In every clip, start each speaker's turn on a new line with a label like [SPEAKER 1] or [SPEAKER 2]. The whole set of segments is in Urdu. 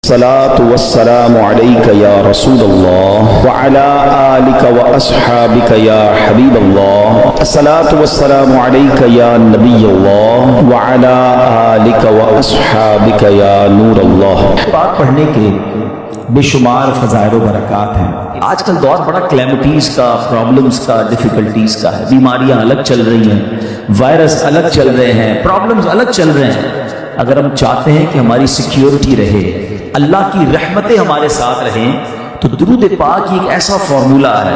[SPEAKER 1] الصلاة والسلام عليك يا رسول الله وعلى آلك وأصحابك يا حبيب الله. الصلاة والسلام عليك يا نبي الله وعلى آلك وأصحابك يا نور الله.
[SPEAKER 2] بات پڑھنے کے بے شمار فضائل و برکات ہیں. آج کل دور بڑا کلیمٹیز کا، پرابلمز کا، ڈیفیکلٹیز کا ہے. بیماریاں الگ چل رہی ہیں، وائرس الگ چل رہے ہیں، پرابلمز الگ چل رہے ہیں. اگر ہم چاہتے ہیں کہ ہماری سیکیورٹی رہے، اللہ کی رحمتیں ہمارے ساتھ رہیں، تو درود پاک ایک ایسا فارمولہ ہے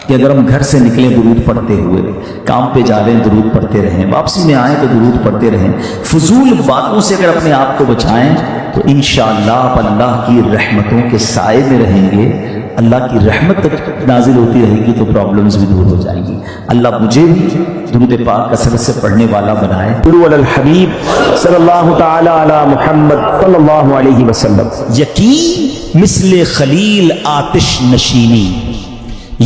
[SPEAKER 2] کہ اگر ہم گھر سے نکلیں درود پڑھتے ہوئے، کام پہ جا رہے ہیں درود پڑھتے رہیں، واپسی میں آئیں تو درود پڑھتے رہیں، فضول باتوں سے اگر اپنے آپ کو بچائیں تو انشاءاللہ آپ اللہ کی رحمتوں کے سائے میں رہیں گے. اللہ کی رحمت نازل ہوتی رہے گی تو پرابلمز بھی دور ہو جائیں گی. اللہ مجھے بھی درود پاک کثرت سے پڑھنے والا بنائے.
[SPEAKER 1] صلوا علی الحبیب صلی اللہ تعالی علی محمد صلی اللہ علیہ وسلم.
[SPEAKER 2] یقین مثل خلیل آتش نشینی،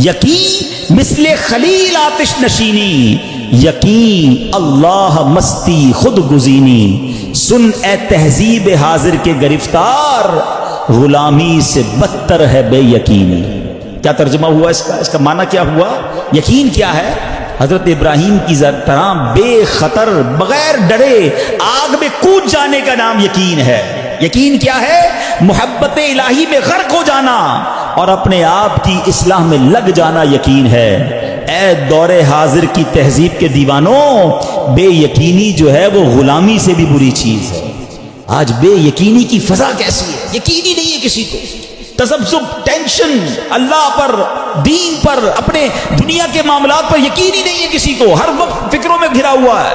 [SPEAKER 2] یقین مثل خلیل آتش نشینی، یقین اللہ مستی خود گزینی. سن اے تہذیب حاضر کے گرفتار، غلامی سے بدتر ہے بے یقینی. کیا ترجمہ ہوا اس کا معنی کیا ہوا؟ یقین کیا ہے؟ حضرت ابراہیم کی طرح بے خطر بغیر ڈرے آگ میں کود جانے کا نام یقین ہے. یقین کیا ہے؟ محبت الہی میں غرق ہو جانا اور اپنے آپ کی اصلاح میں لگ جانا یقین ہے. اے دور حاضر کی تہذیب کے دیوانوں، بے یقینی جو ہے وہ غلامی سے بھی بری چیز ہے. آج بے یقینی کی فضا کیسی ہے؟ یقین ہی نہیں ہے کسی کو. تذبذب، ٹینشن، اللہ پر، دین پر، اپنے دنیا کے معاملات پر یقین ہی نہیں ہے کسی کو. ہر وقت فکروں میں گھرا ہوا ہے.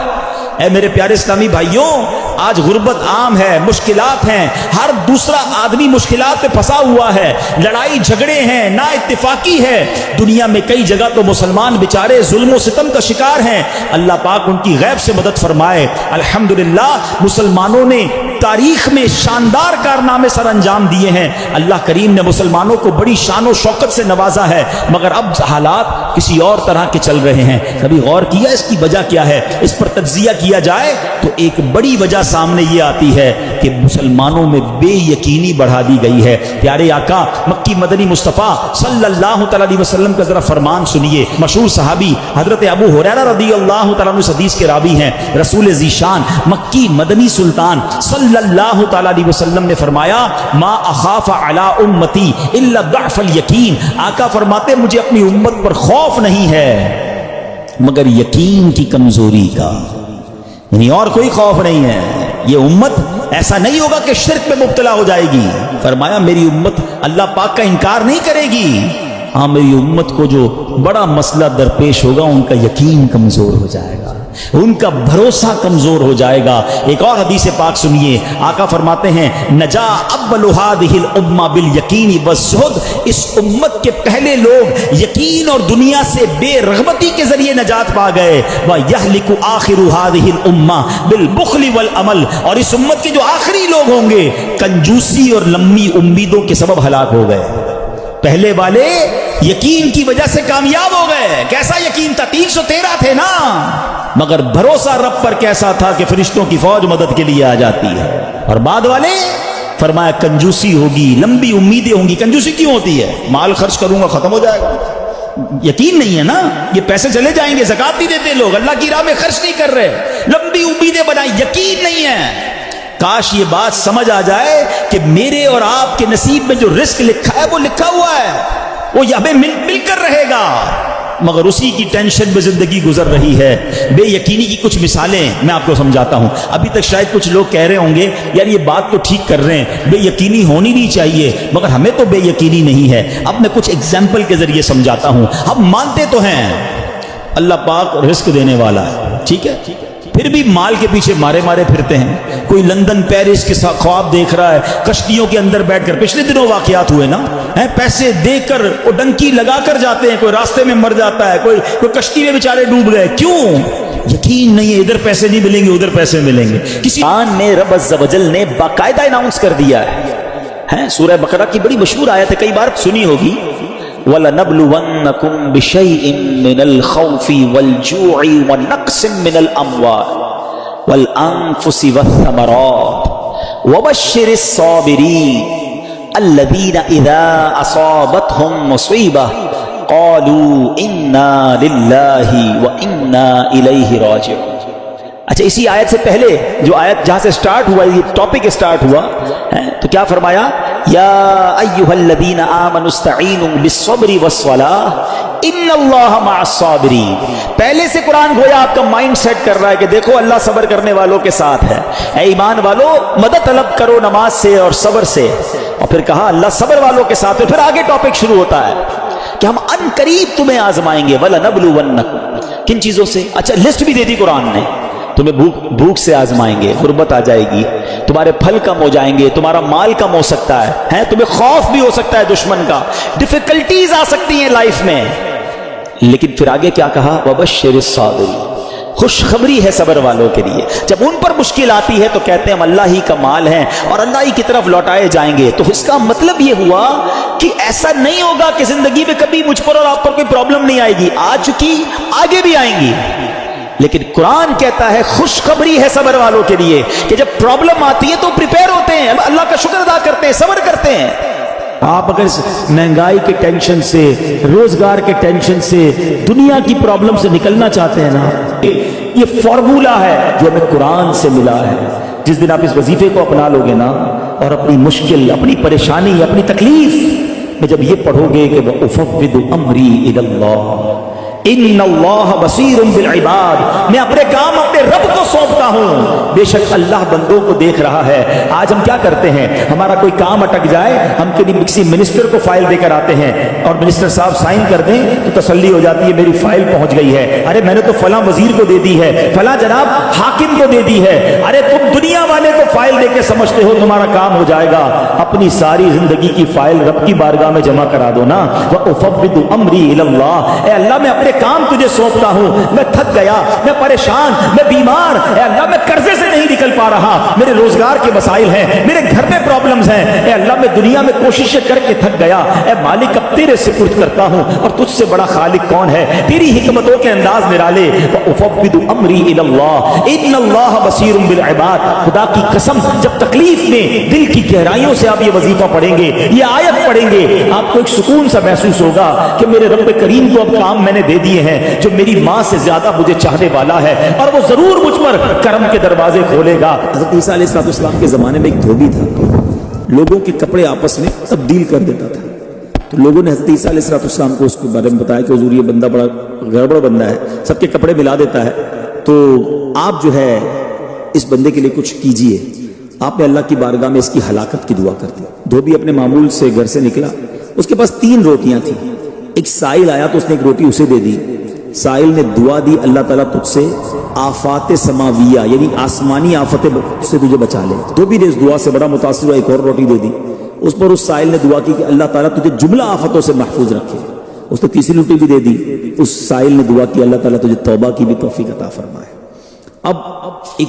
[SPEAKER 2] اے میرے پیارے اسلامی بھائیوں، آج غربت عام ہے، مشکلات ہیں، ہر دوسرا آدمی مشکلات پہ پھنسا ہوا ہے، لڑائی جھگڑے ہیں، نا اتفاقی ہے. دنیا میں کئی جگہ تو مسلمان بیچارے ظلم و ستم کا شکار ہیں. اللہ پاک ان کی غیب سے مدد فرمائے. الحمدللہ مسلمانوں نے تاریخ میں شاندار کارنامے سر انجام دیے ہیں. اللہ کریم نے مسلمانوں کو بڑی شان و شوکت سے نوازا ہے، مگر اب حالات کسی اور طرح کے چل رہے ہیں. کبھی غور کیا اس کی وجہ کیا ہے؟ اس پر تجزیہ کیا جائے تو ایک بڑی وجہ سامنے یہ آتی ہے کہ مسلمانوں میں بے یقینی بڑھا دی گئی ہے. پیارے آقا مکی مدنی مصطفیٰ صلی اللہ تعالی علیہ وسلم کا ذرا فرمان سنیے. مشہور صحابی حضرت ابو ہریرہ رضی اللہ تعالیٰ عنہ حدیث کے راوی ہیں. رسول ذیشان مکی مدنی سلطان صلی اللہ تعالی علیہ وسلم نے فرمایا، ما اخاف علی امتی الا ضعف الیقین. آقا فرماتے مجھے اپنی امت پر خوف نہیں ہے مگر یقین کی کمزوری کا، یعنی اور کوئی خوف نہیں ہے. یہ امت ایسا نہیں ہوگا کہ شرک میں مبتلا ہو جائے گی. فرمایا میری امت اللہ پاک کا انکار نہیں کرے گی، ہاں میری امت کو جو بڑا مسئلہ درپیش ہوگا ان کا یقین کمزور ہو جائے گا، ان کا بھروسہ کمزور ہو جائے گا. ایک اور حدیث پاک سنیے. آقا فرماتے ہیں، نجا اول هذه الامه بالیقین والزہد. اس امت کے پہلے لوگ یقین اور دنیا سے بے رغبتی کے ذریعے نجات پا گئے. وَيَهْلِكُ آخِرُ هَذِهِ الْأُمَّةِ بِالْبُخْلِ وَالْعَمَلِ. اور اس امت کے جو آخری لوگ ہوں گے کنجوسی اور لمبی امیدوں کے سبب ہلاک ہو گئے. پہلے والے یقین کی وجہ سے کامیاب ہو گئے. کیسا یقین تھا؟ 313 تھے نا، مگر بھروسہ رب پر کیسا تھا کہ فرشتوں کی فوج مدد کے لیے آ جاتی ہے. اور بعد والے فرمایا کنجوسی ہوگی، لمبی امیدیں ہوں گی. کنجوسی کیوں ہوتی ہے؟ مال خرچ کروں گا ختم ہو جائے گا. یقین نہیں ہے نا، یہ پیسے چلے جائیں گے. زکات نہیں دیتے لوگ، اللہ کی راہ میں خرچ نہیں کر رہے، لمبی امیدیں بنائی، یقین نہیں ہے. کاش یہ بات سمجھ آ جائے کہ میرے اور آپ کے نصیب میں جو رزق لکھا ہے وہ لکھا ہوا ہے، وہ ہمیں مل کر رہے گا، مگر اسی کی ٹینشن میں زندگی گزر رہی ہے. بے یقینی کی کچھ مثالیں میں آپ کو سمجھاتا ہوں. ابھی تک شاید کچھ لوگ کہہ رہے ہوں گے یار یہ بات تو ٹھیک کر رہے ہیں، بے یقینی ہونی نہیں چاہیے، مگر ہمیں تو بے یقینی نہیں ہے. اب میں کچھ ایگزامپل کے ذریعے سمجھاتا ہوں. ہم مانتے تو ہیں اللہ پاک رزق دینے والا ہے، ٹھیک ہے، پھر بھی مال کے پیچھے مارے پھرتے ہیں. کوئی لندن پیرس کے ساتھ خواب دیکھ رہا ہے، کشتیوں کے اندر بیٹھ کر. پچھلے دنوں واقعات ہوئے نا، پیسے دے کر وہ ڈنکی لگا کر جاتے ہیں، کوئی راستے میں مر جاتا ہے، کوئی کشتی میں بیچارے ڈوب گئے. کیوں؟ یقین نہیں ہے ادھر پیسے نہیں ملیں گے ادھر پیسے ملیں گے. کسی نے رب عز و جل نے باقاعدہ اناؤنس کر دیا ہے. سورہ بقرہ کی بڑی مشہور آیت ہے، کئی بار سنی ہوگی. وَلَنَبْلُوَنَّكُمْ بِشَيْءٍ مِّنَ الْخَوْفِ وَالْجُوعِ وَنَقْصٍ مِّنَ الْأَمْوَالِ وَالْأَنفُسِ وَالثَّمَرَاتِ وبشر الصابرین الذین اذا اصابتهم مصیبہ قالوا انا للہ وانا الیہ راجعون. اچھا اسی آیت سے پہلے جو آیت جہاں سے سٹارٹ ہوا، یہ ٹاپک سٹارٹ ہوا تو کیا فرمایا؟ یا ایھا الذین آمنوا استعینوا بالصبر والصلاۃ ان اللہ مع الصابرین. پہلے سے قرآن گویا آپ کا مائنڈ سیٹ کر رہا ہے کہ دیکھو اللہ صبر کرنے والوں کے ساتھ ہے. اے ایمان والو مدد طلب کرو نماز سے اور صبر سے. اور پھر کہا اللہ صبر والوں کے ساتھ ہے. پھر آگے ٹاپک شروع ہوتا ہے کہ ہم ان قریب تمہیں آزمائیں گے. وَلَنَبْلُوَنَّكُمْ کن چیزوں سے؟ اچھا لسٹ بھی دے دی قرآن نے. تمہیں بھوک سے آزمائیں گے، غربت آ جائے گی، تمہارے پھل کم ہو جائیں گے، تمہارا مال کم ہو سکتا ہے، تمہیں خوف بھی ہو سکتا ہے دشمن کا، ڈیفیکلٹیز آ سکتی ہیں لائف میں. لیکن پھر آگے کیا کہا؟ وَبَشِّرِ الصَّابِرِينَ خوشخبری ہے صبر والوں کے لیے. جب ان پر مشکل آتی ہے تو کہتے ہیں ہم اللہ ہی کا مال ہیں اور اللہ ہی کی طرف لوٹائے جائیں گے. تو اس کا مطلب یہ ہوا کہ ایسا نہیں ہوگا کہ زندگی میں کبھی مجھ پر اور آپ پر کوئی پرابلم نہیں آئے گی. آ چکی، آگے بھی آئیں گی. لیکن قرآن کہتا ہے خوشخبری ہے صبر والوں کے لیے کہ جب پرابلم آتی ہے تو پریپیئر ہوتے ہیں، اللہ کا شکر ادا کرتے ہیں، صبر کرتے ہیں.
[SPEAKER 3] آپ اگر مہنگائی کے ٹینشن سے، روزگار کے ٹینشن سے، دنیا کی پرابلم سے نکلنا چاہتے ہیں نا، یہ فارمولا ہے جو ہمیں قرآن سے ملا ہے. جس دن آپ اس وظیفے کو اپنا لو گے نا اور اپنی مشکل، اپنی پریشانی، اپنی تکلیف میں جب یہ پڑھو گے کہ وَأُفَوِّضُ أَمْرِي إِلَى اللَّهِ ان اللہ بصیر بالعباد، میں اپنے کام اپنے رب کو سونپتا ہوں، بے شک اللہ بندوں کو دیکھ رہا ہے. آج ہم کیا کرتے ہیں؟ ہمارا کوئی کام اٹک جائے، ہم کسی منسٹر کو فائل دے کر آتے ہیں اور منسٹر صاحب سائن کر دیں تو تسلی ہو جاتی ہے میری فائل پہنچ گئی ہے. ارے میں نے تو فلاں وزیر کو دے دی ہے، فلاں جناب حاکم کو دے دی ہے. ارے تم دنیا والے کو فائل دے کے سمجھتے ہو تمہارا کام ہو جائے گا. اپنی ساری زندگی کی فائل رب کی بارگاہ میں جمع کرا دو نا. وَأُفَوِّضُ أَمْرِي إِلَى اللَّهِ، اے اللہ میں اپنے کام تجھے سونپتا ہوں. میں تھک گیا، میں پریشان، میں بیمار، اے اللہ میں قرضے سے نہیں نکل پا رہا، میرے روزگار کے مسائل ہیں، میرے گھر میں پرابلمز ہیں. اے اللہ میں دنیا میں کوششیں کر کے تھک گیا. اے مالک اب تیرے سپرد کرتا ہوں، اور تجھ سے بڑا خالق کون ہے؟ تیری حکمتوں کے انداز نرالے. وَأُفَوِّضُ أَمْرِي إِلَى اللَّهِ إِنَّ اللَّهَ بَصِيرٌ بِالْعِبَادِ. خدا کی قسم جب تکلیف میں دل کی گہرائیوں سے آپ یہ وظیفہ پڑھیں گے، یہ آیت پڑھیں گے، آپ کو ایک سکون سا محسوس ہوگا کہ میرے رب کریم کو اب کام میں نے دے دیے ہیں جو میری ماں سے زیادہ مجھے چاہنے والا ہے، اور وہ ضرور مجھ پر کرم کے دروازے کھولے گا. حضرت عیسیٰ علیہ السلام کے زمانے میں ایک دھوبی تھا، لوگوں کے کپڑے آپس میں تبدیل کر دیتا تھا. تو لوگوں نے حضرت عیسیٰ علیہ السلام کو اس کے بارے میں بتایا کہ حضور یہ بندہ بڑا گڑبڑ بندہ ہے، سب کے کپڑے ملا دیتا ہے، تو آپ جو ہے اس بندے کے لیے کچھ کیجئے. آپ نے اللہ کی بارگاہ میں اس کی ہلاکت کی دعا کر دی. دھوبی اپنے معمول سے گھر سے نکلا، اس کے پاس 3 روٹیاں تھیں. ایک سائل آیا تو اس نے ایک روٹی اسے دے دی. سائل نے دعا دی اللہ تعالیٰ تجھ سے آفات سماویہ یعنی آسمانی آفتیں سے تجھے بچا لے. دھوبی نے اس دعا سے بڑا متاثر ہوا، ایک اور روٹی دے دی. اس پر اس سائل نے دعا کی کہ اللہ تعالیٰ تجھے جملہ آفتوں سے محفوظ رکھے. اس نے تیسری روٹی بھی دے دی. اس سائل نے دعا کی اللہ تعالیٰ تجھے توبہ کی بھی توفیق عطا فرمائے. اب ایک